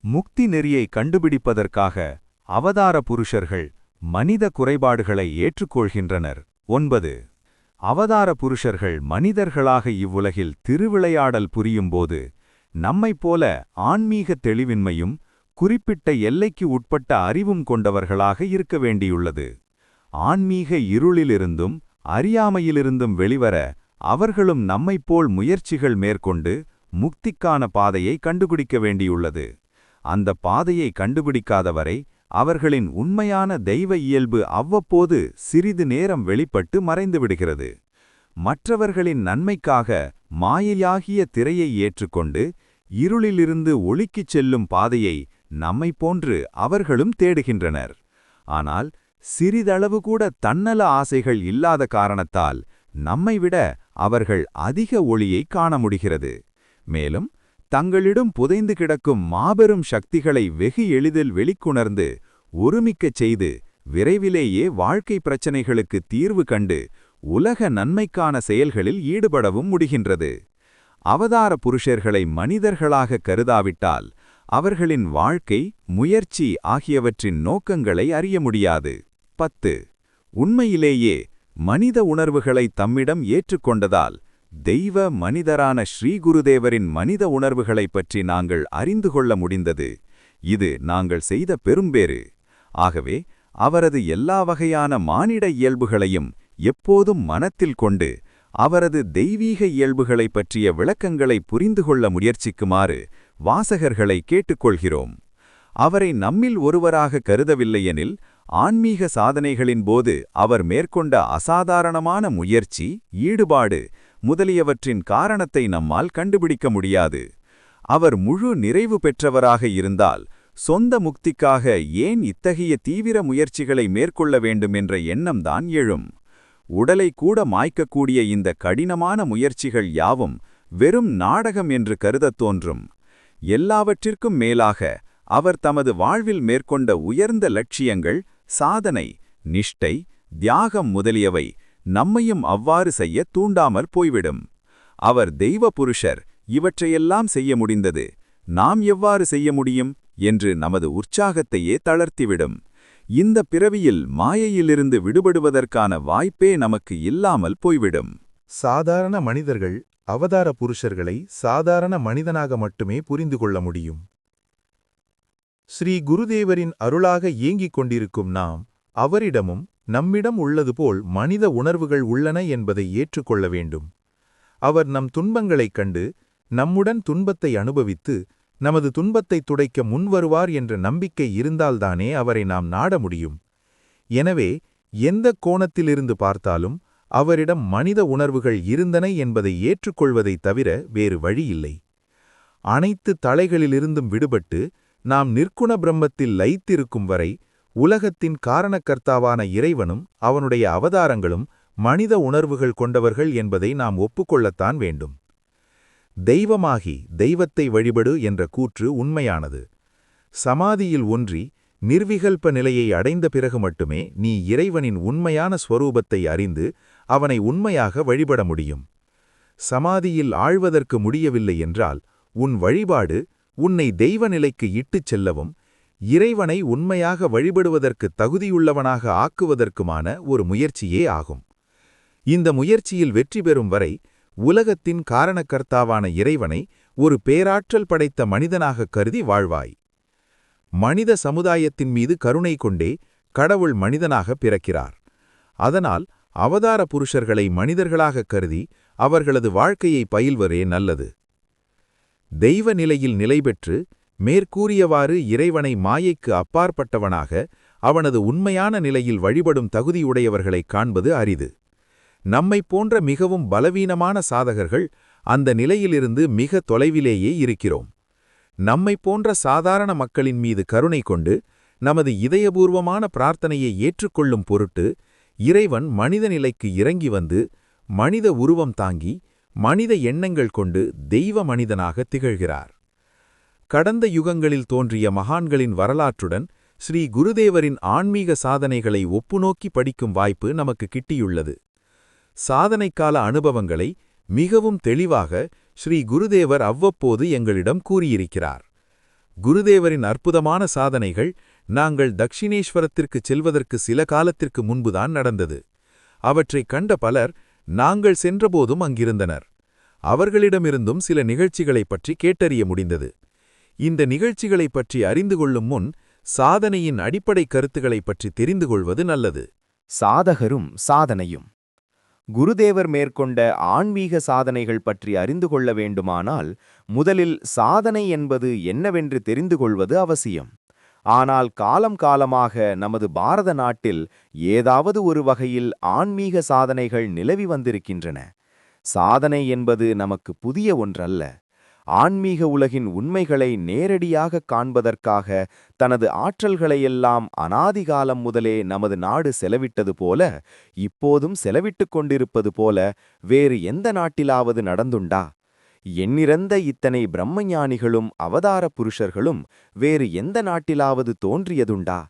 முக்தி நெறியை கண்டுபிடிப்பதற்காக அவதார புருஷர்கள் மனித குறைபாடுகளை ஏற்றுக்கொள்கின்றனர். 9. அவதார புருஷர்கள் மனிதர்களாக இவ்வுலகில் திருவிளையாடல் புரியும்போது நம்மைப்போல ஆன்மீக தெளிவின்மையும் குறிப்பிட்ட எல்லைக்கு உட்பட்ட அறிவும் கொண்டவர்களாக இருக்க வேண்டியுள்ளது. ஆன்மீக இருளிலிருந்தும் அறியாமையிலிருந்தும் வெளிவர அவர்களும் நம்மைப்போல் முயற்சிகள் மேற்கொண்டு முக்திக்கான பாதையை கண்டுபிடிக்க வேண்டியுள்ளது. அந்த பாதையை கண்டுபிடிக்காதவரை அவர்களின் உண்மையான தெய்வ இயல்பு அவ்வப்போது சிறிது நேரம் வெளிப்பட்டு மறைந்துவிடுகிறது. மற்றவர்களின் நன்மைக்காக மாயையாகிய திரையை ஏற்றுக்கொண்டு இருளிலிருந்து ஒளிக்குச் செல்லும் பாதையை நம்மைப் போன்று அவர்களும் தேடுகின்றனர். ஆனால் சிறிதளவு கூட தன்னல ஆசைகள் இல்லாத காரணத்தால் நம்மைவிட அவர்கள் அதிக ஒளியை காண முடிகிறது. மேலும் தங்களிடம் புதைந்து கிடக்கும் மாபெரும் சக்திகளை வெகு எளிதில் வெளிக்குணர்ந்து ஒருமிக்கச் செய்து விரைவிலேயே வாழ்க்கை பிரச்சனைகளுக்கு தீர்வு கண்டு உலக நன்மைக்கான செயல்களில் ஈடுபடவும் முடிகின்றது. அவதார புருஷர்களை மனிதர்களாக கருதாவிட்டால் அவர்களின் வாழ்க்கை, முயற்சி ஆகியவற்றின் நோக்கங்களை அறிய முடியாது. 10. உண்மையிலேயே மனித உணர்வுகளை தம்மிடம் ஏற்றுக்கொண்டதால் தெய்வ மனிதரான ஸ்ரீகுருதேவரின் மனித உணர்வுகளைப் பற்றி நாங்கள் அறிந்து கொள்ள முடிந்தது. இது நாங்கள் செய்த பெரும்பேறு. ஆகவே அவரது எல்லா வகையான மானிட இயல்புகளையும் எப்போதும் மனத்தில் கொண்டு அவரது தெய்வீக இயல்புகளைப் பற்றிய விளக்கங்களை புரிந்து கொள்ள முயற்சிக்குமாறு வாசகர்களை கேட்டுக்கொள்கிறோம். அவரை நம்மில் ஒருவராக கருதவில்லையெனில் ஆன்மீக சாதனைகளின் போது அவர் மேற்கொண்ட அசாதாரணமான முயற்சி, ஈடுபாடு முதலியவற்றின் காரணத்தை நம்மால் கண்டுபிடிக்க முடியாது. அவர் முழு நிறைவு பெற்றவராக இருந்தால் சொந்த முக்திக்காக ஏன் இத்தகைய தீவிர முயற்சிகளை மேற்கொள்ள வேண்டும் என்ற எண்ணம்தான் எழும். உடலை கூட மாய்க்கக்கூடிய இந்த கடினமான முயற்சிகள் யாவும் வெறும் நாடகம் என்று கருதத் தோன்றும். எல்லாவற்றிற்கும் மேலாக அவர் தமது வாழ்வில் மேற்கொண்ட உயர்ந்த லட்சியங்கள், சாதனை, நிஷ்டை, தியாகம் முதலியவை நம்மையும் அவ்வாறு செய்ய தூண்டாமல் போய்விடும். அவர் தெய்வ புருஷர், இவற்றையெல்லாம் செய்ய முடிந்தது, நாம் எவ்வாறு செய்ய முடியும் என்று நமது உற்சாகத்தையே தளர்த்திவிடும். இந்த பிறவியில் மாயையிலிருந்து விடுபடுவதற்கான வாய்ப்பே நமக்கு இல்லாமல் போய்விடும். சாதாரண மனிதர்கள் அவதார புருஷர்களை சாதாரண மனிதனாக மட்டுமே புரிந்து கொள்ள முடியும். ஸ்ரீ குருதேவரின் அருளாக ஏங்கிக் கொண்டிருக்கும் நாம் அவரிடமும் நம்மிடம் உள்ளது போல் மனித உணர்வுகள் உள்ளன என்பதை ஏற்றுக்கொள்ள வேண்டும். அவர் நம் துன்பங்களைக் கண்டு நம்முடன் துன்பத்தை அனுபவித்து நமது துன்பத்தை துடைக்க முன்வருவார் என்ற நம்பிக்கை இருந்தால்தானே அவரை நாம் நாட முடியும். எனவே எந்த கோணத்திலிருந்து பார்த்தாலும் அவரிடம் மனித உணர்வுகள் இருந்தன என்பதை ஏற்றுக்கொள்வதைத் தவிர வேறு வழியில்லை. அனைத்து தலைகளிலிருந்தும் விடுபட்டு நாம் நிற்குண பிரம்மத்தில் லயித்திருக்கும் வரை உலகத்தின் காரணக்கர்த்தாவான இறைவனும் அவனுடைய அவதாரங்களும் மனித உணர்வுகள் கொண்டவர்கள் என்பதை நாம் ஒப்புக்கொள்ளத்தான் வேண்டும். தெய்வமாகி தெய்வத்தை வழிபடு என்ற கூற்று உண்மையானது. சமாதியில் ஒன்றி நிர்விகல்ப நிலையை அடைந்த பிறகு மட்டுமே நீ இறைவனின் உண்மையான ஸ்வரூபத்தை அறிந்து அவனை உண்மையாக வழிபட முடியும். சமாதியில் ஆழ்வதற்கு முடியவில்லை என்றால் உன் வழிபாடு உன்னை தெய்வ நிலைக்கு இட்டுச் செல்லவும் இறைவனை உண்மையாக வழிபடுவதற்கு தகுதியுள்ளவனாக ஆக்குவதற்குமான ஒரு முயற்சியே ஆகும். இந்த முயற்சியில் வெற்றி பெறும் வரை உலகத்தின் காரணக்கர்த்தாவான இறைவனை ஒரு பேராற்றல் படைத்த மனிதனாக கருதி வாழ்வாய். மனித சமுதாயத்தின் மீது கருணை கொண்டே கடவுள் மனிதனாக பிறக்கிறார். அதனால் அவதார புருஷர்களை மனிதர்களாக கருதி அவர்களது வாழ்க்கையை பயில்வரே நல்லது. தெய்வ நிலையில் நிலைபெற்று மேற்கூறியவாறு இறைவனை மாயைக்கு அப்பாற்பட்டவனாக அவனது உண்மையான நிலையில் வழிபடும் தகுதியுடையவர்களைக் காண்பது அரிது. நம்மைப் போன்ற மிகவும் பலவீனமான சாதகர்கள் அந்த நிலையிலிருந்து மிக தொலைவிலேயே இருக்கிறோம். நம்மைப் போன்ற சாதாரண மக்களின் மீது கருணை கொண்டு நமது இதயபூர்வமான பிரார்த்தனையை ஏற்றுக்கொள்ளும் பொருட்டு இறைவன் மனித நிலைக்கு இறங்கி வந்து மனித உருவம் தாங்கி மனித எண்ணங்கள் கொண்டு தெய்வ மனிதனாக திகழ்கிறார். கடந்த யுகங்களில் தோன்றிய மகான்களின் வரலாற்றுடன் ஸ்ரீ குருதேவரின் ஆன்மீக சாதனைகளை ஒப்புநோக்கி படிக்கும் வாய்ப்பு நமக்கு கிட்டியுள்ளது. சாதனைக்கால அனுபவங்களை மிகவும் தெளிவாக ஸ்ரீ குருதேவர் அவ்வப்போது எங்களிடம் கூறியிருக்கிறார். குருதேவரின் அற்புதமான சாதனைகள் நாங்கள் தக்ஷிணேஸ்வரத்திற்குச் செல்வதற்கு சில காலத்திற்கு முன்புதான் நடந்தது. அவற்றைக் கண்ட பலர் நாங்கள் சென்றபோதும் அங்கிருந்தனர். அவர்களிடமிருந்தும் சில நிகழ்ச்சிகளைப் பற்றி கேட்டறிய முடிந்தது. இந்த நிகழ்ச்சிகளைப் பற்றி அறிந்து கொள்ளும் முன் சாதனையின் அடிப்படை கருத்துக்களைப் பற்றி தெரிந்து கொள்வது நல்லது. சாதகரும் சாதனையும். குருதேவர் மேற்கொண்ட ஆன்மீக சாதனைகள் பற்றி அறிந்து கொள்ள வேண்டுமானால் முதலில் சாதனை என்பது என்னவென்று தெரிந்து கொள்வது அவசியம். ஆனால் காலம் காலமாக நமது பாரத நாட்டில் ஏதாவது ஒரு வகையில் ஆன்மீக சாதனைகள் நிலவி வந்திருக்கின்றன. சாதனை என்பது நமக்கு புதிய ஒன்றல்ல. ஆன்மீக உலகின் உண்மைகளை நேரடியாகக் காண்பதற்காக தனது ஆற்றல்களையெல்லாம் அனாதிகாலம் முதலே நமது நாடு செலவிட்டது போல, இப்போதும் செலவிட்டுக் கொண்டிருப்பது போல வேறு எந்த நாட்டிலாவது நடந்துண்டா? எண்ணிறந்த இத்தனை பிரம்மஞானிகளும் அவதார புருஷர்களும் வேறு எந்த நாட்டிலாவது தோன்றியதுண்டா?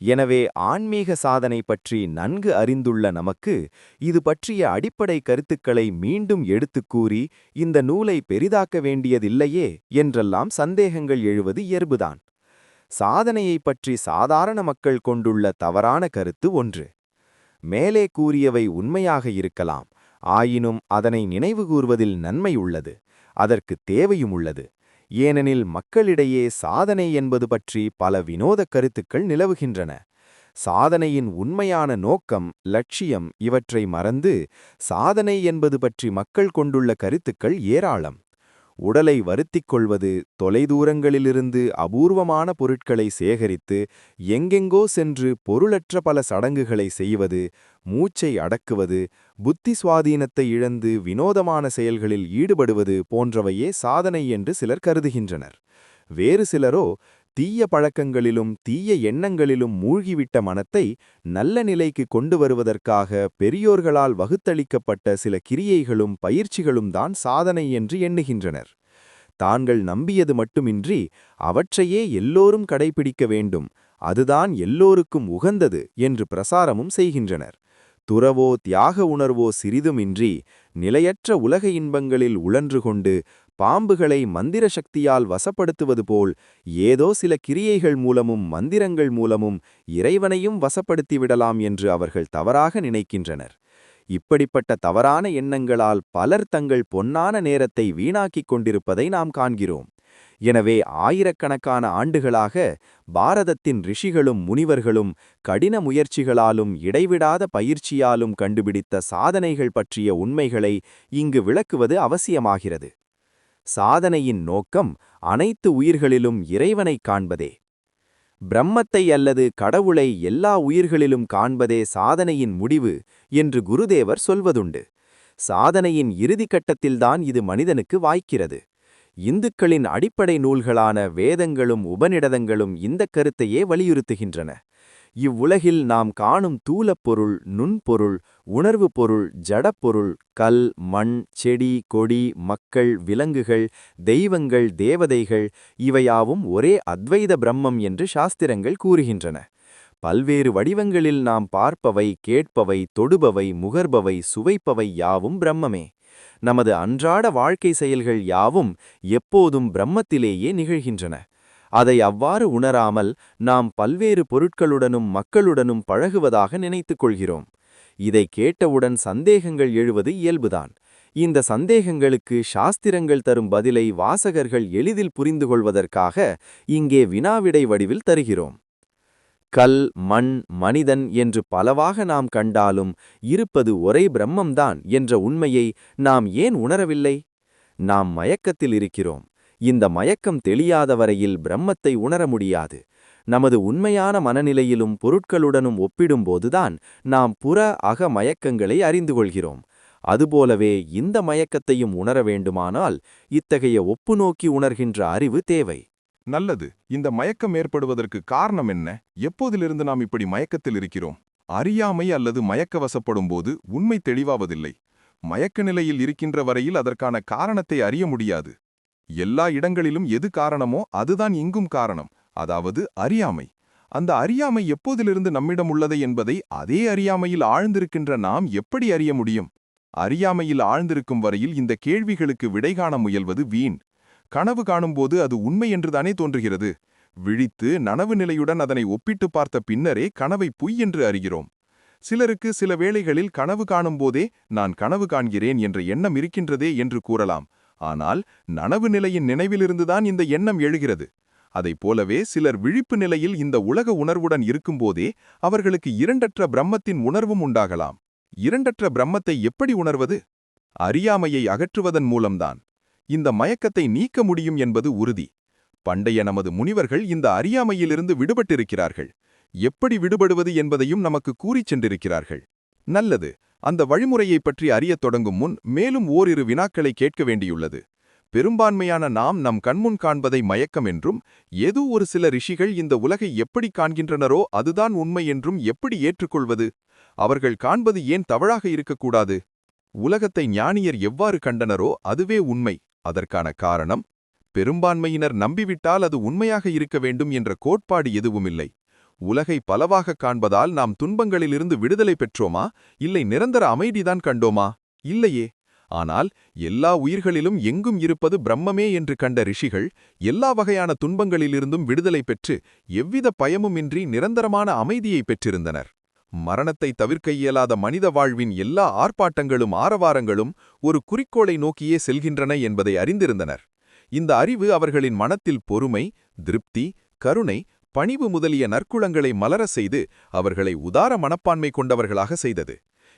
எனவே ஆன்மீக சாதனை பற்றி நன்கு அறிந்துள்ள நமக்கு இது பற்றிய அடிப்படை கருத்துக்களை மீண்டும் எடுத்துக் கூறி இந்த நூலை பெரிதாக்க வேண்டியதில்லையே என்றெல்லாம் சந்தேகங்கள் எழுவது இயல்புதான். சாதனையைப் பற்றி சாதாரண மக்கள் கொண்டுள்ள தவறான கருத்து ஒன்று. மேலே கூறியவை உண்மையாக இருக்கலாம், ஆயினும் அதனை நினைவுகூர்வதில் நன்மை உள்ளது, அதற்கு தேவையும் உள்ளது. ஏனெனில் மக்களிடையே சாதனை என்பது பற்றி பல வினோதக் கருத்துக்கள் நிலவுகின்றன. சாதனையின் உண்மையான நோக்கம், லட்சியம் இவற்றை மறந்து சாதனை என்பது பற்றி மக்கள் கொண்டுள்ள கருத்துக்கள் ஏராளம். உடலை வருத்திக் கொள்வது, தொலைதூரங்களிலிருந்து அபூர்வமான பொருட்களை சேகரித்து எங்கெங்கோ சென்று பொருளற்ற பல சடங்குகளை செய்வது, மூச்சை அடக்குவது, புத்தி சுவாதீனத்தை இழந்து வினோதமான செயல்களில் ஈடுபடுவது போன்றவையே சாதனை என்று சிலர் கருதுகின்றனர். வேறு சிலரோ தீய பழக்கங்களிலும் தீய எண்ணங்களிலும் மூழ்கிவிட்ட மனத்தை நல்ல நிலைக்கு கொண்டு வருவதற்காக பெரியோர்களால் வகுத்தளிக்கப்பட்ட சில கிரியைகளும் பயிற்சிகளும் தான் சாதனை என்று எண்ணுகின்றனர். தாங்கள் நம்பியது மட்டுமின்றி அவற்றையே எல்லோரும் கடைபிடிக்க வேண்டும், அதுதான் எல்லோருக்கும் உகந்தது என்று பிரசாரமும் செய்கின்றனர். துறவோ தியாக உணர்வோ சிறிதுமின்றி நிலையற்ற உலக இன்பங்களில் உழன்று கொண்டு பாம்புகளை மந்திர சக்தியால் வசப்படுத்துவது போல் ஏதோ சில கிரியைகள் மூலமும் மந்திரங்கள் மூலமும் இறைவனையும் வசப்படுத்திவிடலாம் என்று அவர்கள் தவறாக நினைக்கின்றனர். இப்படிப்பட்ட தவறான எண்ணங்களால் பலர் தங்கள் பொன்னான நேரத்தை வீணாக்கிக் கொண்டிருப்பதை நாம் காண்கிறோம். எனவே ஆயிரக்கணக்கான ஆண்டுகளாக பாரதத்தின் ரிஷிகளும் முனிவர்களும் கடின முயற்சிகளாலும் இடைவிடாத பயிற்சியாலும் கண்டுபிடித்த சாதனைகள் பற்றிய உண்மைகளை இங்கு விளக்குவது அவசியமாகிறது. சாதனையின் நோக்கம் அனைத்து உயிர்களிலும் இறைவனைக் காண்பதே. பிரம்மத்தை அல்லது கடவுளை எல்லா உயிர்களிலும் காண்பதே சாதனையின் முடிவு என்று குருதேவர் சொல்வதுண்டு. சாதனையின் இறுதிக்கட்டத்தில்தான் இது மனிதனுக்கு வாய்க்கிறது. இந்துக்களின் அடிப்படை நூல்களான வேதங்களும் உபநிடதங்களும் இந்தக் கருத்தையே வலியுறுத்துகின்றன. இவ்வுலகில் நாம் காணும் தூலப்பொருள், நுண்பொருள், உணர்வு பொருள், ஜடப்பொருள், கல், மண், செடி, கொடி, மக்கள், விலங்குகள், தெய்வங்கள், தேவதைகள் இவையாவும் ஒரே அத்வைத பிரம்மம் என்று சாஸ்திரங்கள் கூறுகின்றன. பல்வேறு வடிவங்களில் நாம் பார்ப்பவை, கேட்பவை, தொடுபவை, முகர்பவை, சுவைப்பவை யாவும் பிரம்மமே. நமது அன்றாட வாழ்க்கை செயல்கள் யாவும் எப்போதும் பிரம்மத்திலேயே நிகழ்கின்றன. அதை அவ்வாறு உணராமல் நாம் பல்வேறு பொருட்களுடனும் மக்களுடனும் பழகுவதாக நினைத்துக் கொள்கிறோம். இதை கேட்டவுடன் சந்தேகங்கள் எழுவது இயல்புதான். இந்த சந்தேகங்களுக்கு சாஸ்திரங்கள் தரும் பதிலை வாசகர்கள் எளிதில் புரிந்து கொள்வதற்காக இங்கே வினாவிடை வடிவில் தருகிறோம். கல், மண், மனிதன் என்று பலவாக நாம் கண்டாலும் இருப்பது ஒரே பிரம்மம்தான் என்ற உண்மையை நாம் ஏன் உணரவில்லை? நாம் மயக்கத்தில் இருக்கிறோம். இந்த மயக்கம் தெளியாத வரையில் பிரம்மத்தை உணர முடியாது. நமது உண்மையான மனநிலையிலும் பொருட்களுடனும் ஒப்பிடும்போதுதான் நாம் புற அக மயக்கங்களை அறிந்து கொள்கிறோம். அதுபோலவே இந்த மயக்கத்தையும் உணர வேண்டுமானால் இத்தகைய ஒப்புநோக்கி உணர்கின்ற அறிவு தேவை. நல்லது. இந்த மயக்கம் ஏற்படுவதற்கு காரணம் என்ன? எப்போதிலிருந்து நாம் இப்படி மயக்கத்தில் இருக்கிறோம்? அறியாமை அல்லது மயக்கவசப்படும்போது உண்மை தெளிவாவதில்லை. மயக்க நிலையில் இருக்கின்ற வரையில் அதற்கான காரணத்தை அறிய முடியாது. எல்லா இடங்களிலும் எது காரணமோ அதுதான் இங்கும் காரணம், அதாவது அறியாமை. அந்த அறியாமை எப்போதிலிருந்து நம்மிடம் உள்ளது என்பதை அதே அறியாமையில் ஆழ்ந்திருக்கின்ற நாம் எப்படி அறிய முடியும்? அறியாமையில் ஆழ்ந்திருக்கும் வரையில் இந்த கேள்விகளுக்கு விடை காண முயல்வது வீண். கனவு காணும்போது அது உண்மை என்றுதானே தோன்றுகிறது. விழித்து நனவு நிலையுடன் அதனை ஒப்பிட்டு பார்த்த பின்னரே கனவை பொய் என்று அறிகிறோம். சிலருக்கு சில வேளைகளில் கனவு காணும்போதே நான் கனவு காண்கிறேன் என்ற எண்ணம் இருக்கின்றதே என்று கூறலாம். ஆனால் நனவு நிலையின் நினைவிலிருந்துதான் இந்த எண்ணம் எழுகிறது. அதைப் போலவே சிலர் விழிப்பு நிலையில் இந்த உலக உணர்வுடன் இருக்கும்போதே அவர்களுக்கு இரண்டற்ற பிரம்மத்தின் உணர்வும் உண்டாகலாம். இரண்டற்ற பிரம்மத்தை எப்படி உணர்வது? அறியாமையை அகற்றுவதன் மூலம்தான். இந்த மயக்கத்தை நீக்க முடியும் என்பது உறுதி. பண்டைய நமது முனிவர்கள் இந்த அறியாமையிலிருந்து விடுபட்டிருக்கிறார்கள். எப்படி விடுபடுவது என்பதையும் நமக்கு கூறிச் சென்றிருக்கிறார்கள். நல்லது. அந்த வழிமுறையைப் பற்றி அறியத் தொடங்கும் முன் மேலும் ஓரிரு வினாக்களை கேட்க வேண்டியுள்ளது. பெரும்பான்மையான நாம் நம் கண்முன் காண்பதை மயக்கம் என்றும், ஏதோ ஒரு சில ரிஷிகள் இந்த உலகை எப்படி காண்கின்றனரோ அதுதான் உண்மை என்றும் எப்படி ஏற்றுக்கொள்வது? அவர்கள் காண்பது ஏன் தவறாக இருக்கக்கூடாது? உலகத்தை ஞானியர் எவ்வாறு கண்டனரோ அதுவே உண்மை. அதற்கான காரணம், பெரும்பான்மையினர் நம்பிவிட்டால் அது உண்மையாக இருக்க வேண்டும் என்ற கோட்பாடு எதுவுமில்லை. உலகை பலவாகக் காண்பதால் நாம் துன்பங்களிலிருந்து விடுதலை பெற்றோமா, இல்லை நிரந்தர அமைதிதான் கண்டோமா? இல்லையே. ஆனால் எல்லா உயிர்களிலும் எங்கும் இருப்பது பிரம்மமே என்று கண்ட ரிஷிகள் எல்லா வகையான துன்பங்களிலிருந்தும் விடுதலை பெற்று எவ்வித பயமுமின்றி நிரந்தரமான அமைதியை பெற்றிருந்தனர். மரணத்தை தவிர்க்க இயலாத மனித வாழ்வின் எல்லா ஆர்ப்பாட்டங்களும் ஆரவாரங்களும் ஒரு குறிக்கோளை நோக்கியே செல்கின்றன என்பதை அறிந்திருந்தனர். இந்த அறிவு அவர்களின் மனத்தில் பொறுமை, திருப்தி, கருணை, பணிவு முதலிய நற்குணங்களை மலர செய்து அவர்களை உதார மனப்பான்மை கொண்டவர்களாக செய்தது.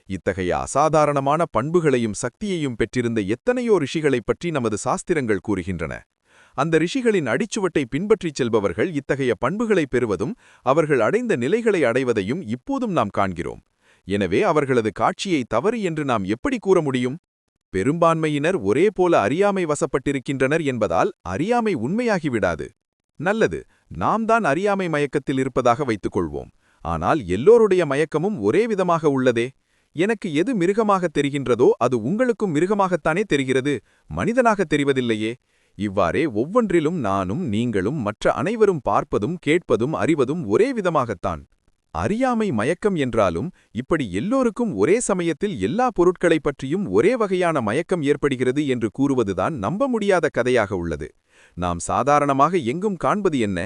இத்தகைய அசாதாரணமான பண்புகளையும் சக்தியையும் பெற்றிருந்த எத்தனையோ ரிஷிகளைப் பற்றி நமது சாஸ்திரங்கள் கூறுகின்றன. அந்த ரிஷிகளின் அடிச்சுவட்டை பின்பற்றிச் செல்பவர்கள் இத்தகைய பண்புகளை பெறுவதும் அவர்கள் அடைந்த நிலைகளை அடைவதையும் இப்போதும் நாம் காண்கிறோம். எனவே அவர்களது காட்சியை தவறு என்று நாம் எப்படி கூற முடியும்? பெரும்பான்மையினர் ஒரே போல அறியாமை வசப்பட்டிருக்கின்றனர் என்பதால் அறியாமை உண்மையாகிவிடாது. நல்லது, நாம் தான் அறியாமை மயக்கத்தில் இருப்பதாக வைத்துக் கொள்வோம். ஆனால் எல்லோருடைய மயக்கமும் ஒரே விதமாக உள்ளதே. எனக்கு எது மிருகமாகத் தெரிகின்றதோ அது உங்களுக்கும் மிருகமாகத்தானே தெரிகிறது, மனிதனாகத் தெரிவதில்லையே. இவ்வாறே ஒவ்வொன்றிலும் நானும் நீங்களும் மற்ற அனைவரும் பார்ப்பதும் கேட்பதும் அறிவதும் ஒரே விதமாகத்தான். அறியாமை மயக்கம் என்றாலும் இப்படி எல்லோருக்கும் ஒரே சமயத்தில் எல்லா பொருட்களைப் பற்றியும் ஒரே வகையான மயக்கம் ஏற்படுகிறது என்று கூறுவதுதான் நம்ப முடியாத கதையாக உள்ளது. நாம் சாதாரணமாக எங்கும் காண்பது என்ன?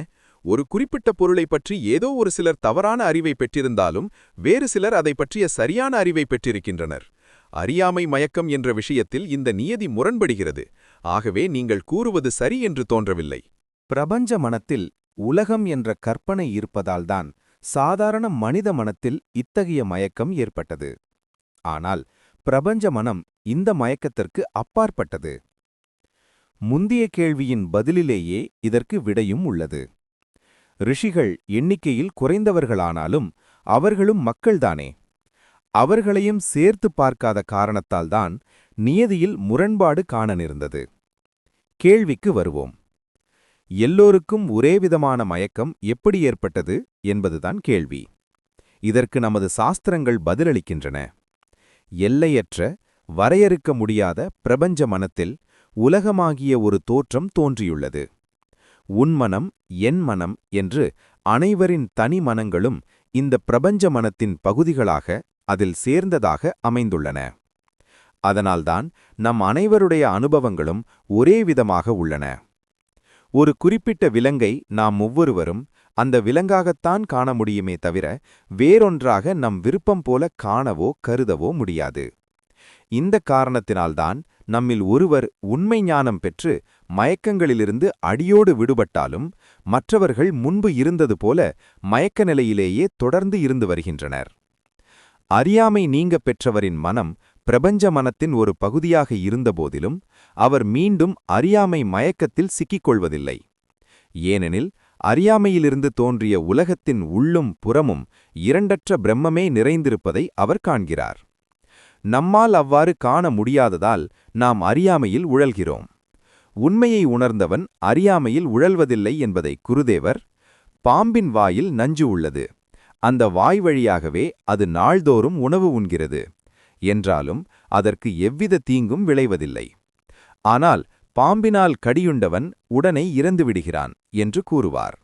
ஒரு குறிப்பிட்ட பொருளைப் பற்றி ஏதோ ஒரு சிலர் தவறான அறிவை பெற்றிருந்தாலும் வேறு சிலர் அதை பற்றிய சரியான அறிவை பெற்றிருக்கின்றனர். அறியாமை மயக்கம் என்ற விஷயத்தில் இந்த நியதி முரண்படுகிறது. ஆகவே நீங்கள் கூறுவது சரி என்று தோன்றவில்லை. பிரபஞ்ச மனத்தில் உலகம் என்ற கற்பனை இருப்பதால்தான் சாதாரண மனித மனத்தில் இத்தகைய மயக்கம் ஏற்பட்டது. ஆனால் பிரபஞ்ச மனம் இந்த மயக்கத்திற்கு அப்பாற்பட்டது. முந்திய கேள்வியின் பதிலிலேயே இதற்கு விடையும் உள்ளது. ரிஷிகள் எண்ணிக்கையில் குறைந்தவர்களானாலும் அவர்களும் மக்கள்தானே. அவர்களையும் சேர்த்து பார்க்காத காரணத்தால்தான் நியதியில் முரண்பாடு காண நேர்ந்தது. கேள்விக்கு வருவோம். எல்லோருக்கும் ஒரேவிதமான மயக்கம் எப்படி ஏற்பட்டது என்பதுதான் கேள்வி. இதற்கு நமது சாஸ்திரங்கள் பதிலளிக்கின்றன. எல்லையற்ற, வரையறுக்க முடியாத பிரபஞ்ச மனத்தில் உலகமாகிய ஒரு தோற்றம் தோன்றியுள்ளது. உன் மனம், என் மனம் என்று அனைவரின் தனி மனங்களும் இந்த பிரபஞ்ச மனத்தின் பகுதிகளாக அதில் சேர்ந்ததாக அமைந்துள்ளன. அதனால்தான் நம் அனைவருடைய அனுபவங்களும் ஒரே விதமாக உள்ளன. ஒரு குறிப்பிட்ட விலங்கை நாம் ஒவ்வொருவரும் அந்த விலங்காகத்தான் காண முடியுமே தவிர வேறொன்றாக நம் விருப்பம் போல காணவோ கருதவோ முடியாது. இந்த காரணத்தினால்தான் நம்மில் ஒருவர் உண்மை ஞானம் பெற்று மயக்கங்களிலிருந்து அடியோடு விடுபட்டாலும் மற்றவர்கள் முன்பு இருந்தது போல மயக்க நிலையிலேயே தொடர்ந்து இருந்து வருகின்றனர். அறியாமை நீங்க பெற்றவரின் மனம் பிரபஞ்ச மனத்தின் ஒரு பகுதியாக இருந்தபோதிலும் அவர் மீண்டும் அறியாமை மயக்கத்தில் சிக்கிக்கொள்வதில்லை. ஏனெனில் அறியாமையிலிருந்து தோன்றிய உலகத்தின் உள்ளும் புறமும் இரண்டற்ற பிரம்மமே நிறைந்திருப்பதை அவர் காண்கிறார். நம்மால் அவ்வாறு காண முடியாததால் நாம் அறியாமையில் உழல்கிறோம். உண்மையை உணர்ந்தவன் அறியாமையில் உழல்வதில்லை என்பதை குருதேவர், பாம்பின் வாயில் நஞ்சு உள்ளது, அந்த வாய் வழியாகவே அது நாள்தோறும் உணவு உண்கிறது என்றாலும் அதற்கு எவ்வித தீங்கும் விளைவதில்லை. ஆனால் பாம்பினால் கடியுண்டவன் உடனே இறந்துவிடுகிறான் என்று கூறுவார்.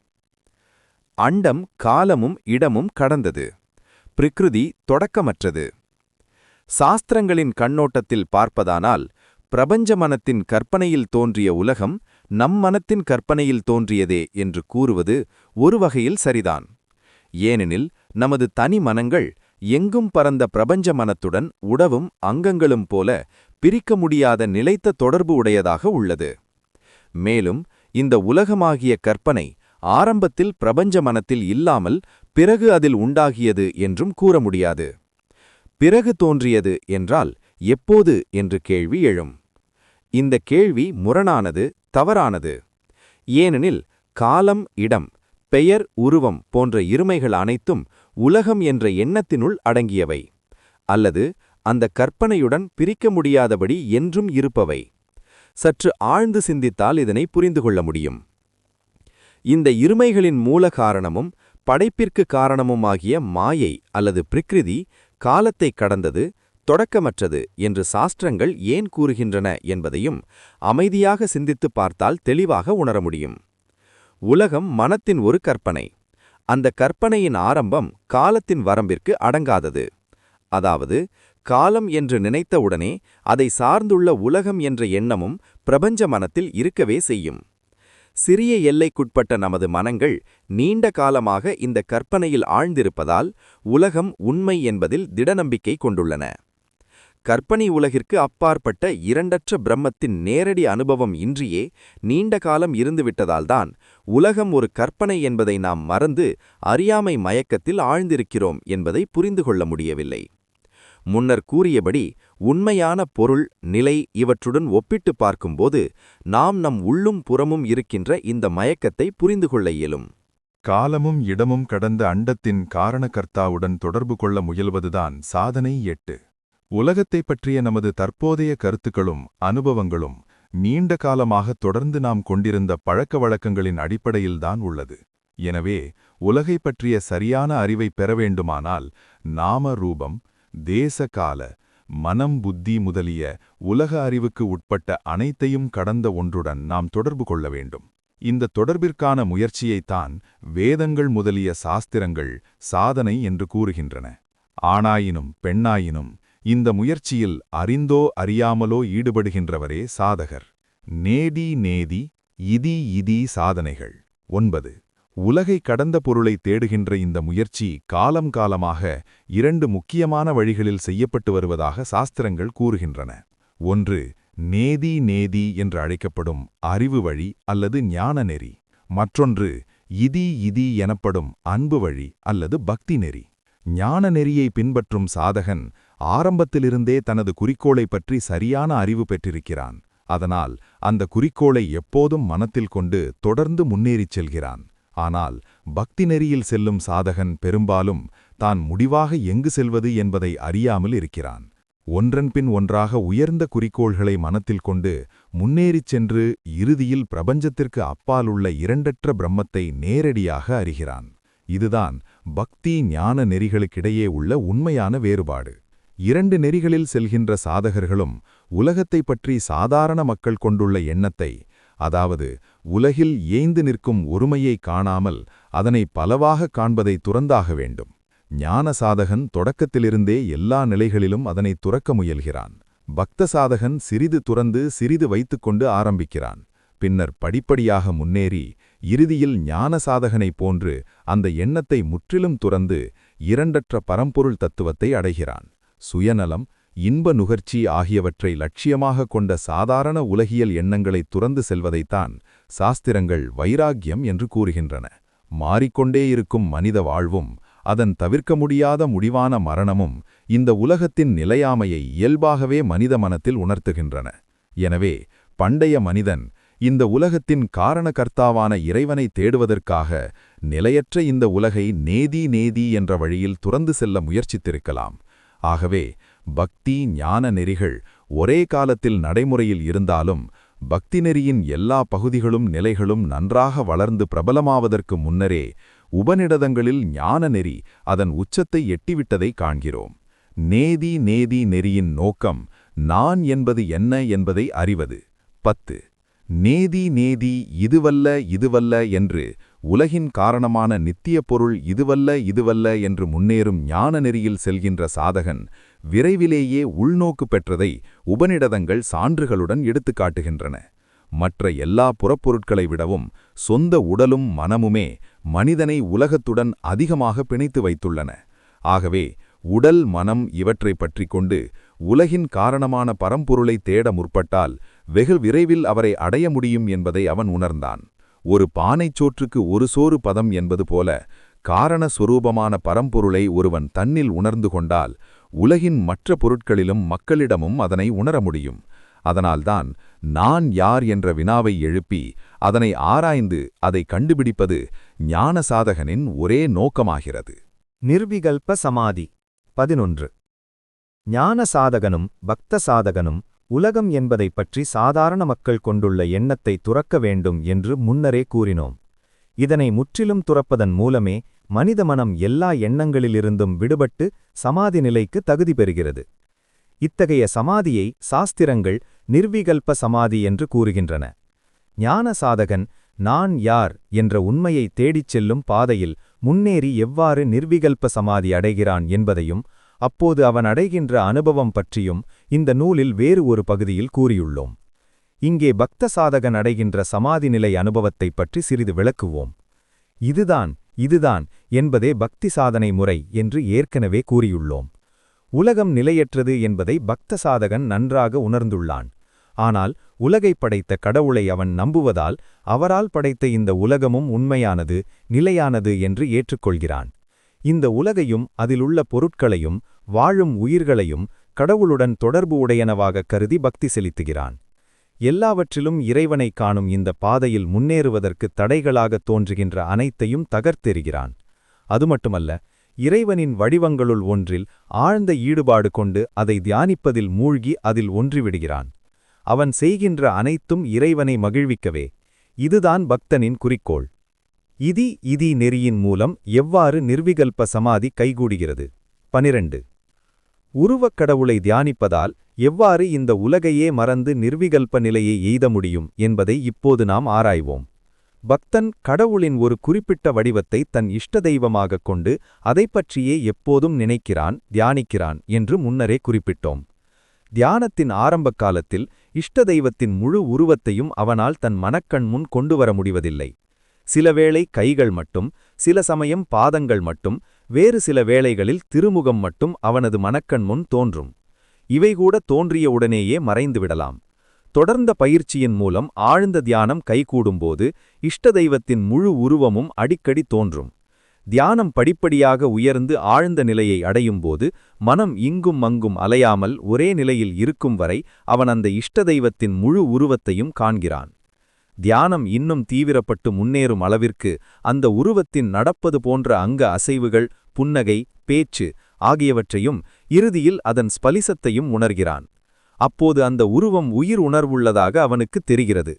அண்டம் காலமும் இடமும் கடந்தது. பிரகிருதி தொடக்கமற்றது. சாஸ்திரங்களின் கண்ணோட்டத்தில் பார்ப்பதானால் பிரபஞ்ச மனத்தின் கற்பனையில் தோன்றிய உலகம் நம் மனத்தின் கற்பனையில் தோன்றியதே என்று கூறுவது ஒரு வகையில் சரிதான். ஏனெனில் நமது தனி மனங்கள் எங்கும் பரந்த பிரபஞ்ச மனத்துடன் உடவும் அங்கங்களும் போல பிரிக்க முடியாத நிலைத்த தொடர்பு உடையதாக உள்ளது. மேலும் இந்த உலகமாகிய கற்பனை ஆரம்பத்தில் பிரபஞ்ச மனத்தில் இல்லாமல் பிறகு அதில் உண்டாகியது என்றும் கூற முடியாது. பிறகு தோன்றியது என்றால் எப்போது என்று கேள்வி எழும். இந்த கேள்வி முரணானது, தவறானது. ஏனெனில் காலம், இடம், பெயர், உருவம் போன்ற இருமைகள் அனைத்தும் உலகம் என்ற எண்ணத்தினுள் அடங்கியவை, அல்லது அந்த கற்பனையுடன் பிரிக்க முடியாதபடி என்றும் இருப்பவை. சற்று ஆழ்ந்து சிந்தித்தால் இதனை புரிந்து கொள்ள முடியும். இந்த இருமைகளின் மூல காரணமும் படைப்பிற்கு காரணமுமாகிய மாயை அல்லது பிரகிருதி காலத்தை கடந்தது, தொடக்கமற்றது என்று சாஸ்திரங்கள் ஏன் கூறுகின்றன என்பதையும் அமைதியாக சிந்தித்துப் பார்த்தால் தெளிவாக உணர முடியும். உலகம் மனத்தின் ஒரு கற்பனை. அந்த கற்பனையின் ஆரம்பம் காலத்தின் வரம்பிற்கு அடங்காதது. அதாவது காலம் என்று நினைத்தவுடனே அதை சார்ந்துள்ள உலகம் என்ற எண்ணமும் பிரபஞ்ச மனத்தில் இருக்கவே செய்யும். சிறிய எல்லைக்குட்பட்ட நமது மனங்கள் நீண்ட காலமாக இந்த கற்பனையில் ஆழ்ந்திருப்பதால் உலகம் உண்மை என்பதில் திடநம்பிக்கை கொண்டுள்ளன. கற்பனை உலகிற்கு அப்பாற்பட்ட இரண்டற்ற பிரம்மத்தின் நேரடி அனுபவம் இன்றியே நீண்ட காலம் இருந்துவிட்டதால்தான் உலகம் ஒரு கற்பனை என்பதை நாம் மறந்து அறியாமை மயக்கத்தில் ஆழ்ந்திருக்கிறோம் என்பதை புரிந்து கொள்ள முடியவில்லை. முன்னர் கூறியபடி உண்மையான பொருள், நிலை இவற்றுடன் ஒப்பிட்டு பார்க்கும்போது நாம் நம் உள்ளும் புறமும் இருக்கின்ற இந்த மயக்கத்தை புரிந்து கொள்ள இயலும். காலமும் இடமும் கடந்த அண்டத்தின் காரணகர்த்தாவுடன் தொடர்பு கொள்ள முயல்வதுதான் சாதனை 8. உலகத்தைப் பற்றிய நமது தற்போதைய கருத்துக்களும் அனுபவங்களும் நீண்ட காலமாக தொடர்ந்து நாம் கொண்டிருந்த பழக்க வழக்கங்களின் அடிப்படையில்தான் உள்ளது. எனவே உலகைப் பற்றிய சரியான அறிவை பெற வேண்டுமானால் நாம ரூபம், தேச கால, மனம், புத்தி முதலிய உலக அறிவுக்கு உட்பட்ட அனைத்தையும் கடந்த ஒன்றுடன் நாம் தொடர்பு கொள்ள வேண்டும். இந்த தொடர்பிற்கான முயற்சியைத்தான் வேதங்கள் முதலிய சாஸ்திரங்கள் சாதனை என்று கூறுகின்றன. ஆணாயினும் பெண்ணாயினும் இந்த முயற்சியில் அறிந்தோ அறியாமலோ ஈடுபடுகின்றவரே சாதகர். நேதி நேதி இதி இதி சாதனைகள். 9. உலகை கடந்த பொருளை தேடுகின்ற இந்த முயற்சி காலம் காலமாக 2 முக்கியமான வழிகளில் செய்யப்பட்டு வருவதாக சாஸ்திரங்கள் கூறுகின்றன. ஒன்று நேதி நேதி என்று அழைக்கப்படும் அறிவு வழி அல்லது ஞான நெறி. மற்றொன்று இதி இதி எனப்படும் அன்பு வழி அல்லது பக்தி நெறி. ஞான நெறியை பின்பற்றும் சாதகன் ஆரம்பத்திலிருந்தே தனது குறிக்கோளை பற்றி சரியான அறிவு பெற்றிருக்கிறான். அதனால் அந்த குறிக்கோளை எப்போதும் மனத்தில் கொண்டு தொடர்ந்து முன்னேறிச் செல்கிறான். ஆனால் பக்தி நெறியில் செல்லும் சாதகன் பெரும்பாலும் தான் முடிவாக எங்கு செல்வது என்பதை அறியாமல் இருக்கிறான். ஒன்றன்பின் ஒன்றாக உயர்ந்த குறிக்கோள்களை மனத்தில் கொண்டு முன்னேறிச் சென்று இறுதியில் பிரபஞ்சத்திற்கு அப்பாலுள்ள இரண்டற்ற பிரம்மத்தை நேரடியாக அறிகிறான். இதுதான் பக்தி ஞான நெறிகளுக்கிடையே உள்ள உண்மையான வேறுபாடு. 2 நெறிகளில் செல்கின்ற சாதகர்களும் உலகத்தைப் பற்றி சாதாரண மக்கள் கொண்டுள்ள எண்ணத்தை, அதாவது உலகில் ஏய்ந்து நிற்கும் ஒருமையை காணாமல் அதனை பலவாக காண்பதை துறந்தாக வேண்டும். ஞான சாதகன் தொடக்கத்திலிருந்தே எல்லா நிலைகளிலும் அதனை துறக்க முயல்கிறான். பக்த சாதகன் சிறிது துறந்து சிறிது வைத்துக்கொண்டு ஆரம்பிக்கிறான். பின்னர் படிப்படியாக முன்னேறி இறுதியில் ஞான சாதகனைப் போன்று அந்த எண்ணத்தை முற்றிலும் துறந்து இரண்டற்ற பரம்பொருள் தத்துவத்தை அடைகிறான். சுயநலம், இன்ப நுகர்ச்சி ஆகியவற்றை லட்சியமாக கொண்ட சாதாரண உலகியல் எண்ணங்களை துறந்து செல்வதைத்தான் சாஸ்திரங்கள் வைராக்கியம் என்று கூறுகின்றன. மாறிக்கொண்டே இருக்கும் மனித வாழ்வும் அதன் தவிர்க்க முடியாத முடிவான மரணமும் இந்த உலகத்தின் நிலையாமையை இயல்பாகவே மனித மனத்தில் உணர்த்துகின்றன. எனவே பண்டைய மனிதன் இந்த உலகத்தின் காரணகர்த்தாவான இறைவனை தேடுவதற்காக நிலையற்ற இந்த உலகை நேதி நேதி என்ற வழியில் துறந்து செல்ல முயற்சித்திருக்கலாம். ஆகவே பக்தி ஞான நெறிகள் ஒரே காலத்தில் நடைமுறையில் இருந்தாலும் பக்தி நெறியின் எல்லா பகுதிகளும் நிலைகளும் நன்றாக வளர்ந்து பிரபலமாவதற்கு முன்னரே உபநிடதங்களில் ஞான நெறி அதன் உச்சத்தை எட்டிவிட்டதை காண்கிறோம். நேதி நேதி நெறியின் நோக்கம் நான் என்பது என்ன என்பதை அறிவது. 10. நேதி நேதி இதுவல்ல இதுவல்ல என்று உலகின் காரணமான நித்திய பொருள் இதுவல்ல என்று முன்னேறும் ஞான நெறியில் செல்கின்ற சாதகன் விரைவிலேயே உள்நோக்கு பெற்றதை உபநிடதங்கள் சான்றுகளுடன் எடுத்துக்காட்டுகின்றன. மற்ற எல்லா புறப்பொருட்களை விடவும் சொந்த உடலும் மனமுமே மனிதனை உலகத்துடன் அதிகமாக பிணைத்து வைத்துள்ளன. ஆகவே உடல் மனம் இவற்றைப் பற்றிக் கொண்டு உலகின் காரணமான பரம்பொருளை தேட முற்பட்டால் வெகு விரைவில் அவரை அடைய முடியும் என்பதை அவன் உணர்ந்தான். ஒரு பானைச் சோற்றுக்கு ஒரு சோறு பதம் என்பது போல காரண சொரூபமான பரம்பொருளை ஒருவன் தன்னில் உணர்ந்து கொண்டால் உலகின் மற்ற பொருட்களிலும் மக்களிடமும் அதனை உணர முடியும். அதனால்தான் நான் யார் என்ற வினாவை எழுப்பி அதனை ஆராய்ந்து அதை கண்டுபிடிப்பது ஞான சாதகனின் ஒரே நோக்கமாகிறது. நிர்விகல்ப சமாதி 11. ஞான சாதகனும் பக்த சாதகனும் உலகம் என்பதைப் பற்றி சாதாரண மக்கள் கொண்டுள்ள எண்ணத்தை துறக்க வேண்டும் என்று முன்னரே கூறினோம். இதனை முற்றிலும் துறப்பதன் மூலமே மனித மனம் எல்லா எண்ணங்களிலிருந்தும் விடுபட்டு சமாதி நிலைக்கு தகுதி பெறுகிறது. இத்தகைய சமாதியை சாஸ்திரங்கள் நிர்விகல்ப சமாதி என்று கூறுகின்றன. ஞான சாதகன் நான் யார் என்ற உண்மையை தேடிச் செல்லும் பாதையில் முன்னேறி எவ்வாறு நிர்விகல்ப சமாதி அடைகிறான் என்பதையும் அப்போது அவன் அடைகின்ற அனுபவம் பற்றியும் இந்த நூலில் வேறு ஒரு பகுதியில் கூறியுள்ளோம். இங்கே பக்த சாதகன் அடைகின்ற சமாதி நிலை அனுபவத்தைப் பற்றி சிறிது விளக்குவோம். இதுதான் என்பதே பக்தி சாதனை முறை என்று ஏற்கனவே கூறியுள்ளோம். உலகம் நிலையற்றது என்பதை பக்த சாதகன் நன்றாக உணர்ந்துள்ளான். ஆனால் உலகைப் படைத்த கடவுளை அவன் நம்புவதால் அவரால் படைத்த இந்த உலகமும் உண்மையானது, நிலையானது என்று ஏற்றுக்கொள்கிறான். இந்த உலகையும் அதிலுள்ள பொருட்களையும் வாழும் உயிர்களையும் கடவுளுடன் தொடர்பு உடையனவாகக் கருதி பக்தி செலுத்துகிறான். எல்லாவற்றிலும் இறைவனைக் காணும் இந்த பாதையில் முன்னேறுவதற்கு தடைகளாகத் தோன்றுகின்ற அனைத்தையும் தகர்த்தெறிகிறான். அதுமட்டுமல்ல, இறைவனின் வடிவங்களுள் ஒன்றில் ஆழ்ந்த ஈடுபாடு கொண்டு அதை தியானிப்பதில் மூழ்கி அதில் ஒன்றிவிடுகிறான். அவன் செய்கின்ற அனைத்தும் இறைவனை மகிழ்விக்கவே. இதுதான் பக்தனின் குறிக்கோள். இதி நெறியின் மூலம் எவ்வாறு நிர்விகல்ப சமாதி கைகூடுகிறது? 12. உருவக் கடவுளை தியானிப்பதால் எவ்வாறு இந்த உலகையே மறந்து நிர்விகல்ப நிலையை எய்த முடியும் என்பதை இப்போது நாம் ஆராய்வோம். பக்தன் கடவுளின் ஒரு குறிப்பிட்ட வடிவத்தை தன் இஷ்ட தெய்வமாகக் கொண்டு அதைப்பற்றியே எப்போதும் நினைக்கிறான், தியானிக்கிறான் என்று முன்னரே குறிப்பிட்டோம். தியானத்தின் ஆரம்ப காலத்தில் இஷ்ட தெய்வத்தின் முழு உருவத்தையும் அவனால் தன் மனக்கண் முன் கொண்டுவர முடிவதில்லை. சிலவேளை கைகள் மட்டும், சில சமயம் பாதங்கள் மட்டும், வேறு சில வேளைகளில் திருமுகம் மட்டும் அவனது மனக்கண் முன் தோன்றும். இவைகூட தோன்றிய உடனேயே மறைந்துவிடலாம். தொடர்ந்த பயிற்சியின் மூலம் ஆழ்ந்த தியானம் கைகூடும்போது இஷ்ட தெய்வத்தின் முழு உருவமும் அடிக்கடி தோன்றும். தியானம் படிப்படியாக உயர்ந்து ஆழ்ந்த நிலையை அடையும்போது மனம் இங்கும் அங்கும் அலையாமல் ஒரே நிலையில் இருக்கும் வரை அவன் அந்த இஷ்ட தெய்வத்தின் முழு உருவத்தையும் காண்கிறான். தியானம் இன்னும் தீவிரப்பட்டு முன்னேறும் அளவிற்கு அந்த உருவத்தின் நடப்பது போன்ற அங்க அசைவுகள், புன்னகை, பேச்சு ஆகியவற்றையும் இறுதியில் அதன் ஸ்பலிசத்தையும் உணர்கிறான். அப்போது அந்த உருவம் உயிர் உணர்வுள்ளதாக அவனுக்கு தெரிகிறது.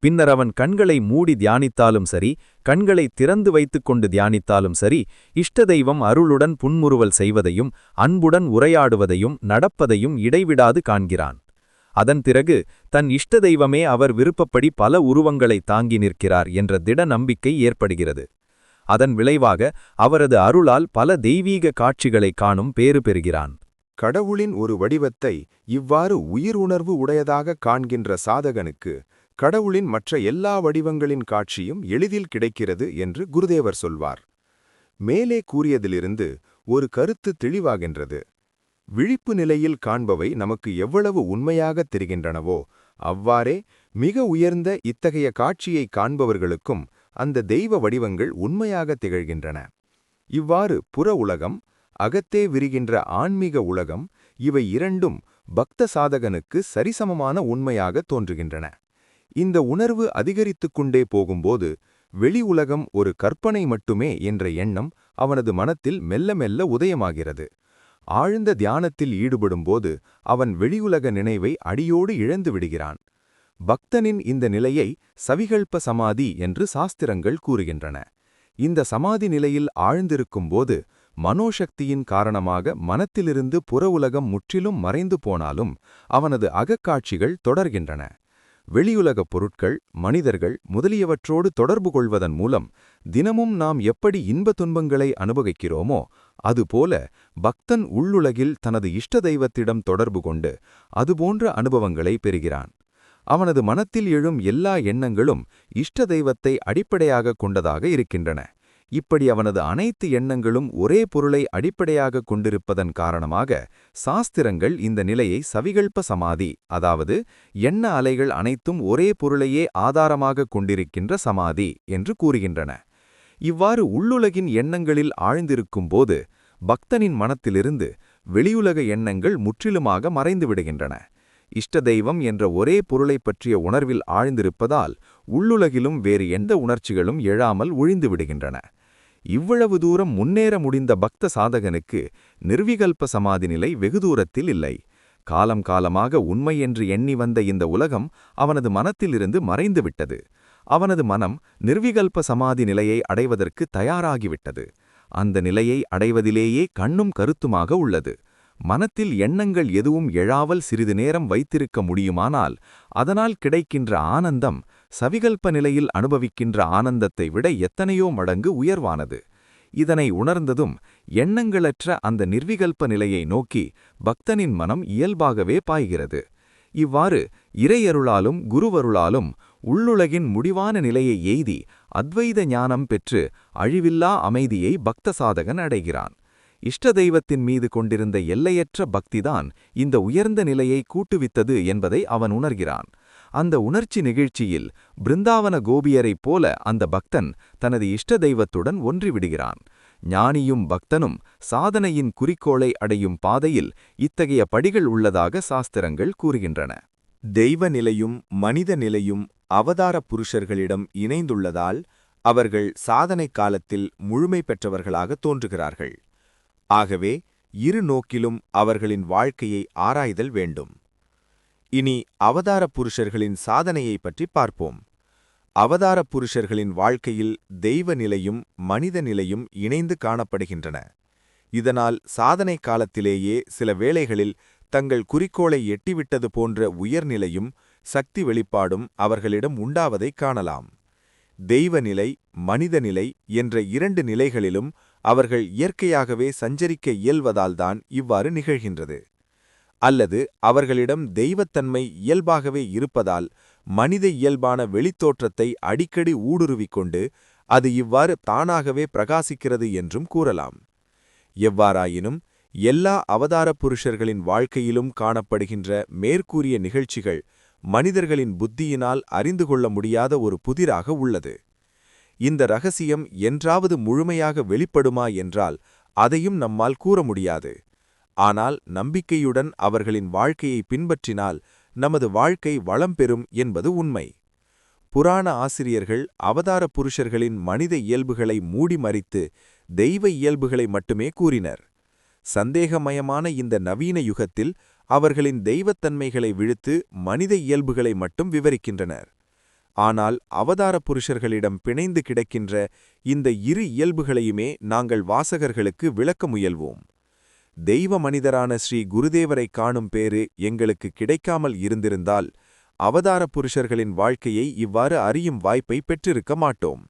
பின்னர் அவன் கண்களை மூடி தியானித்தாலும் சரி, கண்களை திறந்து வைத்துக்கொண்டு தியானித்தாலும் சரி, இஷ்ட தெய்வம் அருளுடன் புன்முறுவல் செய்வதையும் அன்புடன் உரையாடுவதையும் நடப்பதையும் இடைவிடாது காண்கிறான். அதன் பிறகு தன் இஷ்ட தெய்வமே அவர் விருப்பப்படி பல உருவங்களை தாங்கி நிற்கிறார் என்ற திட நம்பிக்கை ஏற்படுகிறது. அதன் விளைவாக அவரது அருளால் பல தெய்வீக காட்சிகளை காணும் பேறு பெறுகிறான். கடவுளின் ஒரு வடிவத்தை இவ்வாறு உயிர் உணர்வு உடையதாக காண்கின்ற சாதகனுக்கு கடவுளின் மற்ற எல்லா வடிவங்களின் காட்சியும் எளிதில் கிடைக்கிறது என்று குருதேவர் சொல்வார். மேலே கூறியதிலிருந்து ஒரு கருத்து தெளிவாகின்றது. விழிப்பு நிலையில் காண்பவை நமக்கு எவ்வளவு உண்மையாகத் தெரிகின்றனவோ அவ்வாறே மிக உயர்ந்த இத்தகைய காட்சியை காண்பவர்களுக்கும் அந்த தெய்வ வடிவங்கள் உண்மையாகத் திகழ்கின்றன. இவ்வாறு புற உலகம், அகத்தே விரிகின்ற ஆன்மீக உலகம், இவை இரண்டும் பக்த சாதகனுக்கு சரிசமமான உண்மையாகத் தோன்றுகின்றன. இந்த உணர்வு அதிகரித்துக் கொண்டே போகும்போது வெளி உலகம் ஒரு கற்பனை மட்டுமே என்ற எண்ணம் அவனது மனத்தில் மெல்ல மெல்ல உதயமாகிறது. ஆழ்ந்த தியானத்தில் ஈடுபடும்போது அவன் வெளியுலக நினைவை அடியோடு இழந்து விடுகிறான். பக்தனின் இந்த நிலையை சவிகல்ப சமாதி என்று சாஸ்திரங்கள் கூறுகின்றன. இந்த சமாதி நிலையில் ஆழ்ந்திருக்கும்போது மனோசக்தியின் காரணமாக மனத்திலிருந்து புற உலகம் முற்றிலும் மறைந்து போனாலும் அவனது அகக்காட்சிகள் தொடர்கின்றன. வெளியுலகப் பொருட்கள், மனிதர்கள் முதலியவற்றோடு தொடர்பு கொள்வதன் மூலம் தினமும் நாம் எப்படி இன்ப துன்பங்களை அனுபவிக்கிறோமோ அதுபோல பக்தன் உள்ளுலகில் தனது இஷ்ட தெய்வத்திடம் தொடர்பு கொண்டு அதுபோன்ற அனுபவங்களை பெறுகிறான். அவனது மனத்தில் எழும் எல்லா எண்ணங்களும் இஷ்ட தெய்வத்தை அடிப்படையாகக் கொண்டதாக இருக்கின்றன. இப்படி அவனது அனைத்து எண்ணங்களும் ஒரே பொருளை அடிப்படையாகக் கொண்டிருப்பதன் காரணமாக சாஸ்திரங்கள் இந்த நிலையை சவிகல்ப சமாதி, அதாவது எண்ண அலைகள் அனைத்தும் ஒரே பொருளையே ஆதாரமாகக் கொண்டிருக்கின்ற சமாதி என்று கூறுகின்றன. இவ்வாறு உள்ளுலகின் எண்ணங்களில் ஆழ்ந்திருக்கும்போது பக்தனின் மனத்திலிருந்து வெளியுலக எண்ணங்கள் முற்றிலுமாக மறைந்து விடுகின்றன. இஷ்ட தெய்வம் என்ற ஒரே பொருளைப் பற்றிய உணர்வில் ஆழ்ந்திருப்பதால் உள்ளுலகிலும் வேறு எந்த உணர்ச்சிகளும் எழாமல் ஒழிந்து விடுகின்றன. இவ்வளவு தூரம் முன்னேற முடிந்த பக்த சாதகனுக்கு நிர்விகல்ப சமாதி நிலை வெகு தூரத்தில் இல்லை. காலம் காலமாக உண்மை என்று எண்ணி வந்த இந்த உலகம் அவனது மனத்திலிருந்து மறைந்துவிட்டது. அவனது மனம் நிர்விகல்ப சமாதி நிலையை அடைவதற்கு தயாராகிவிட்டது. அந்த நிலையை அடைவதிலேயே கண்ணும் கருத்துமாக உள்ளது. மனத்தில் எண்ணங்கள் எதுவும் எழாமல் சிறிது நேரம் வைத்திருக்க முடியுமானால் அதனால் கிடைக்கின்ற ஆனந்தம் சவிகல்ப நிலையில் அனுபவிக்கின்ற ஆனந்தத்தை விட எத்தனையோ மடங்கு உயர்வானது. இதனை உணர்ந்ததும் எண்ணங்களற்ற அந்த நிர்விகல்ப நிலையை நோக்கி பக்தனின் மனம் இயல்பாகவே பாய்கிறது. இவ்வாறு இறையருளாலும் குருவருளாலும் உள்ளுலகின் முடிவான நிலையை எய்தி அத்வைத ஞானம் பெற்று அழிவில்லா அமைதியை பக்த சாதகன் அடைகிறான். இஷ்ட தெய்வத்தின் மீது கொண்டிருந்த எல்லையற்ற பக்திதான் இந்த உயர்ந்த நிலையை கூட்டுவித்தது என்பதை அவன் உணர்கிறான். அந்த உணர்ச்சி நிகழ்ச்சியில் பிருந்தாவன கோபியரைப் போல அந்த பக்தன் தனது இஷ்ட தெய்வத்துடன் ஒன்றிவிடுகிறான். ஞானியும் பக்தனும் சாதனையின் குறிக்கோளை அடையும் பாதையில் இத்தகைய படிகள் உள்ளதாக சாஸ்திரங்கள் கூறுகின்றன. தெய்வ நிலையும் மனித நிலையும் அவதார புருஷர்களிடம் இணைந்துள்ளதால் அவர்கள் சாதனை காலத்தில் முழுமை பெற்றவர்களாக தோன்றுகிறார்கள். ஆகவே இரு நோக்கிலும் அவர்களின் வாழ்க்கையை ஆராய்தல் வேண்டும். இனி அவதார புருஷர்களின் சாதனையை பற்றி பார்ப்போம். அவதார புருஷர்களின் வாழ்க்கையில் தெய்வ நிலையும் மனித நிலையும் இணைந்து காணப்படுகின்றன. இதனால் சாதனை காலத்திலேயே சில வேளைகளில் தங்கள் குறிக்கோளை எட்டிவிட்டது போன்ற உயர்நிலையும் சக்தி வெளிப்பாடும் அவர்களிடம் உண்டாவதைக் காணலாம். தெய்வநிலை மனிதநிலை என்ற இரண்டு நிலைகளிலும் அவர்கள் இயற்கையாகவே சஞ்சரிக்க இயல்வதால்தான் இவ்வாறு நிகழ்கின்றது. அல்லது அவர்களிடம் தெய்வத்தன்மை இயல்பாகவே இருப்பதால் மனித இயல்பான வெளித்தோற்றத்தை அடிக்கடி ஊடுருவிக்கொண்டு அது இவ்வாறு தானாகவே பிரகாசிக்கிறது என்றும் கூறலாம். எவ்வாறாயினும் எல்லா அவதார புருஷர்களின் வாழ்க்கையிலும் காணப்படுகின்ற மேற்கூறிய நிகழ்ச்சிகள் மனிதர்களின் புத்தியினால் அறிந்து கொள்ள முடியாத ஒரு புதிராக உள்ளது. இந்த ரகசியம் என்றாவது முழுமையாக வெளிப்படுமா என்றால் அதையும் நம்மால் கூற முடியாது. ஆனால் நம்பிக்கையுடன் அவர்களின் வாழ்க்கையை பின்பற்றினால் நமது வாழ்க்கை வளம் பெறும் என்பது உண்மை. புராண ஆசிரியர்கள் அவதார புருஷர்களின் மனித இயல்புகளை மூடி மறைத்து தெய்வ இயல்புகளை மட்டுமே கூறினர். சந்தேகமயமான இந்த நவீன யுகத்தில் அவர்களின் தெய்வத்தன்மைகளை விழுத்து மனித இயல்புகளை மட்டும் விவரிக்கின்றனர். ஆனால் அவதார புருஷர்களிடம் பிணைந்து கிடக்கின்ற இந்த இரு இயல்புகளையுமே நாங்கள் வாசகர்களுக்கு விளக்க முயல்வோம். தெய்வ மனிதரான ஸ்ரீ குருதேவரை காணும் பேறு எங்களுக்கு கிடைக்காமல் இருந்திருந்தால் அவதார புருஷர்களின் வாழ்க்கையை இவ்வாறு அறியும் வாய்ப்பை பெற்றிருக்க மாட்டோம்.